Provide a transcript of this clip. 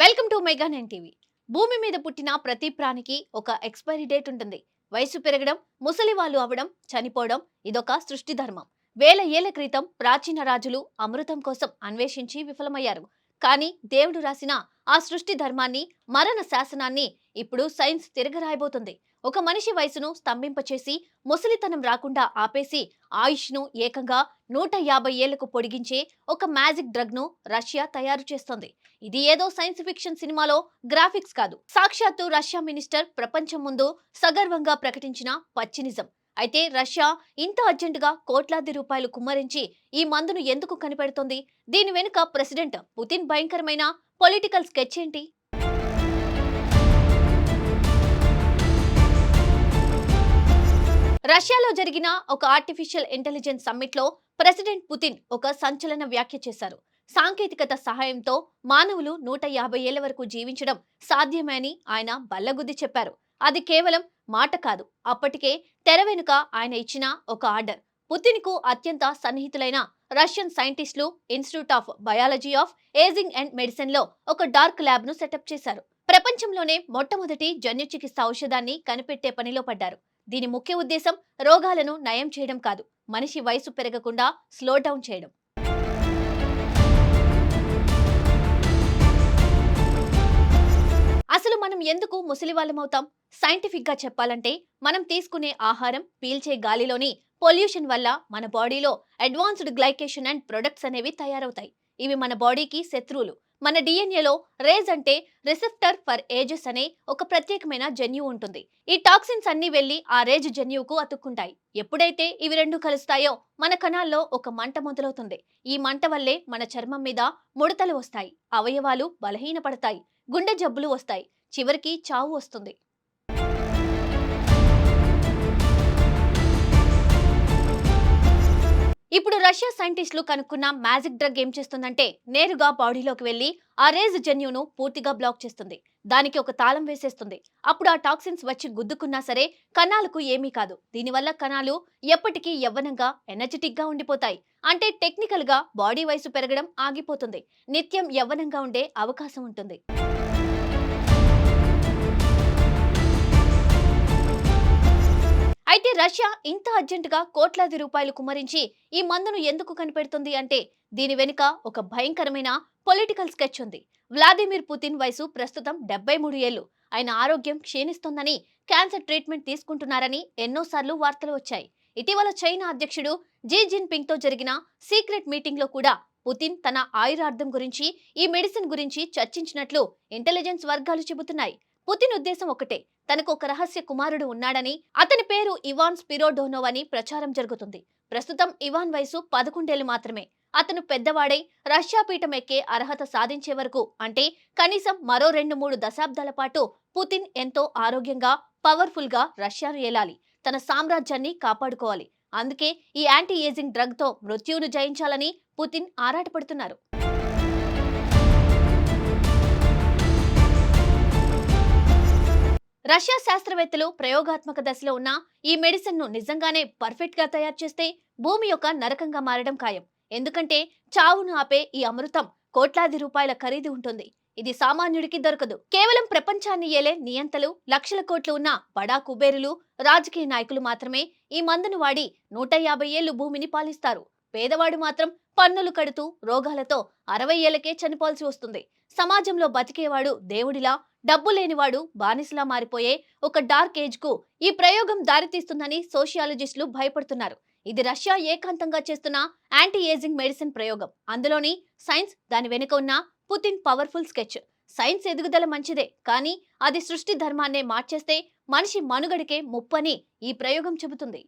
Welcome to mega nine TV. భూమి మీద పుట్టిన ప్రతి ప్రాణికి ఒక ఎక్స్పైరీ డేట్ ఉంటుంది. వయసు పెరగడం, ముసలి వాళ్ళు అవడం, చనిపోవడం ఇదొక సృష్టి ధర్మం. వేల ఏళ్ల క్రితం ప్రాచీన రాజులు అమృతం కోసం అన్వేషించి విఫలమయ్యారు. కానీ దేవుడు రాసిన ఆ సృష్టి ధర్మాన్ని, మరణ శాసనాన్ని ఇప్పుడు సైన్స్ తిరగరాయబోతుంది. ఒక మనిషి వయసును స్తంభింపచేసి ముసలితనం రాకుండా ఆపేసి ఆయుష్ను ఏకంగా 150 ఏళ్లకు పొడిగించే ఒక మ్యాజిక్ డ్రగ్ ను రష్యా తయారు చేస్తోంది. ఇది ఏదో సైన్స్ ఫిక్షన్ సినిమాలో గ్రాఫిక్స్ కాదు. సాక్షాత్తు రష్యా మినిస్టర్ ప్రపంచం ముందు సగర్వంగా ప్రకటించిన పచ్చి నిజం. అయితే రష్యా ఇంత అర్జెంటుగా కోట్లాది రూపాయలు కుమ్మరించి ఈ మందును ఎందుకు కనిపెడుతోంది? దీని వెనుక ప్రెసిడెంట్ పుతిన్ భయంకరమైన పొలిటికల్ స్కెచ్ ఏంటి? రష్యాలో జరిగిన ఒక ఆర్టిఫిషియల్ ఇంటెలిజెన్స్ సమ్మిట్ లో ప్రెసిడెంట్ పుతిన్ ఒక సంచలన వ్యాఖ్య చేశారు. సాంకేతికత సహాయంతో మానవులు 150 ఏళ్ల వరకు జీవించడం సాధ్యమే అని ఆయన బల్లగుద్ది చెప్పారు. అది కేవలం మాట కాదు, అప్పటికే తెర వెనుక ఆయన ఇచ్చిన ఒక ఆర్డర్. పుతిన్ కు అత్యంత సన్నిహితులైన రష్యన్ సైంటిస్టులు institute of biology of ageing and medicine లో ఒక డార్క్ ల్యాబ్ ను సెటప్ చేశారు. ప్రపంచంలోనే మొట్టమొదటి జన్యు చికిత్స ఔషధాన్ని కనిపెట్టే పనిలో పడ్డారు. దీని ముఖ్య ఉద్దేశం రోగాలను నయం చేయడం కాదు, మనిషి వయసు పెరగకుండా స్లో డౌన్ చేయడం. అసలు మనం ఎందుకు ముసలివాళ్ళమవుతాం? సైంటిఫిక్ గా చెప్పాలంటే మనం తీసుకునే ఆహారం, పీల్చే గాలిలోని పొల్యూషన్ వల్ల మన బాడీలో అడ్వాన్స్డ్ గ్లైకేషన్ అండ్ ప్రొడక్ట్స్ అనేవి తయారవుతాయి. ఇవి మన బాడీకి శత్రువులు. మన డిఎన్ఏలో రేజ్ అంటే రిసెప్టర్ ఫర్ ఏజెస్ అనే ఒక ప్రత్యేకమైన జన్యువు ఉంటుంది. ఈ టాక్సిన్స్ అన్ని వెళ్లి ఆ రేజ్ జన్యువుకు అతుక్కుంటాయి. ఎప్పుడైతే ఇవి రెండు కలుస్తాయో మన కణాల్లో ఒక మంట మొదలవుతుంది. ఈ మంట వల్లే మన చర్మం మీద ముడతలు వస్తాయి, అవయవాలు బలహీనపడతాయి, గుండె జబ్బులు వస్తాయి, చివరికి చావు వస్తుంది. ఇప్పుడు రష్యా సైంటిస్టులు కనుక్కున్న మ్యాజిక్ డ్రగ్ ఏం చేస్తుందంటే నేరుగా బాడీలోకి వెళ్లి ఆ రేజ్ జన్యును పూర్తిగా బ్లాక్ చేస్తుంది. దానికి ఒక తాళం వేసేస్తుంది. అప్పుడు ఆ టాక్సిన్స్ వచ్చి గుద్దుకున్నా సరే కణాలకు ఏమీ కాదు. దీనివల్ల కణాలు ఎప్పటికీ యవ్వనంగా, ఎనర్జెటిక్ గా ఉండిపోతాయి. అంటే టెక్నికల్ గా బాడీ వయసు పెరగడం ఆగిపోతుంది. నిత్యం యవ్వనంగా ఉండే అవకాశం ఉంటుంది. అయితే రష్యా ఇంత అర్జెంటుగా కోట్లాది రూపాయలు కుమ్మరించి ఈ మందును ఎందుకు కనిపెడుతుంది అంటే దీని వెనుక ఒక భయంకరమైన పొలిటికల్ స్కెచ్ ఉంది. వ్లాదిమిర్ పుతిన్ వయసు ప్రస్తుతం 73 ఏళ్లు. ఆయన ఆరోగ్యం క్షీణిస్తోందని, క్యాన్సర్ ట్రీట్మెంట్ తీసుకుంటున్నారని ఎన్నోసార్లు వార్తలు వచ్చాయి. ఇటీవల చైనా అధ్యక్షుడు జీ జిన్పింగ్ తో జరిగిన సీక్రెట్ మీటింగ్ లో కూడా పుతిన్ తన ఆయురార్థం గురించి, ఈ మెడిసిన్ గురించి చర్చించినట్లు ఇంటెలిజెన్స్ వర్గాలు చెబుతున్నాయి. పుతిన్ ఉద్దేశం ఒకటే, తనకు ఒక రహస్య కుమారుడు ఉన్నాడని, అతని పేరు ఇవాన్ స్పిరోడోనోవ్ అని ప్రచారం జరుగుతుంది. ప్రస్తుతం ఇవాన్ వయసు 11 ఏళ్లు మాత్రమే. అతను పెద్దవాడై రష్యా పీఠం ఎక్కే అర్హత సాధించే వరకు, అంటే కనీసం మరో 2-3 దశాబ్దాల పాటు పుతిన్ ఎంతో ఆరోగ్యంగా, పవర్ఫుల్ గా రష్యాను ఏలాలి, తన సామ్రాజ్యాన్ని కాపాడుకోవాలి. అందుకే ఈ యాంటీ ఏజింగ్ డ్రగ్ తో మృత్యువును జయించాలని పుతిన్ ఆరాటపడుతున్నారు. రష్యా శాస్త్రవేత్తలు ప్రయోగాత్మక దశలో ఉన్న ఈ మెడిసిన్ ను నిజంగానే పర్ఫెక్ట్ గా తయారు చేస్తే భూమి యొక్క నరకంగా మారడం ఖాయం. ఎందుకంటే చావును ఆపే ఈ అమృతం కోట్లాది రూపాయల ఖరీదు ఉంటుంది. ఇది సామాన్యుడికి దొరకదు. కేవలం ప్రపంచాన్ని ఏలే నియంతలు, లక్షల కోట్లు ఉన్న బడా కుబేరులు, రాజకీయ నాయకులు మాత్రమే ఈ మందును వాడి 150 ఏళ్లు భూమిని పాలిస్తారు. పేదవాడు మాత్రం పన్నులు కడుతూ రోగాలతో 60 ఏళ్లకే చనిపోవాల్సి వస్తుంది. సమాజంలో బతికేవాడు దేవుడిలా, డబ్బు లేనివాడు బానిసలా మారిపోయే ఒక డార్క్ ఏజ్ కు ఈ ప్రయోగం దారితీస్తుందని సోషియాలజిస్టులు భయపడుతున్నారు. ఇది రష్యా ఏకాంతంగా చేస్తున్న యాంటీ ఏజింగ్ మెడిసిన్ ప్రయోగం. అందులోని సైన్స్, దాని వెనుక ఉన్న పుతిన్ పవర్ఫుల్ స్కెచ్. సైన్స్ ఎదుగుదల మంచిదే, కానీ అది సృష్టి ధర్మాన్నే మార్చేస్తే మనిషి మనుగడికే ముప్పని ఈ ప్రయోగం చెబుతుంది.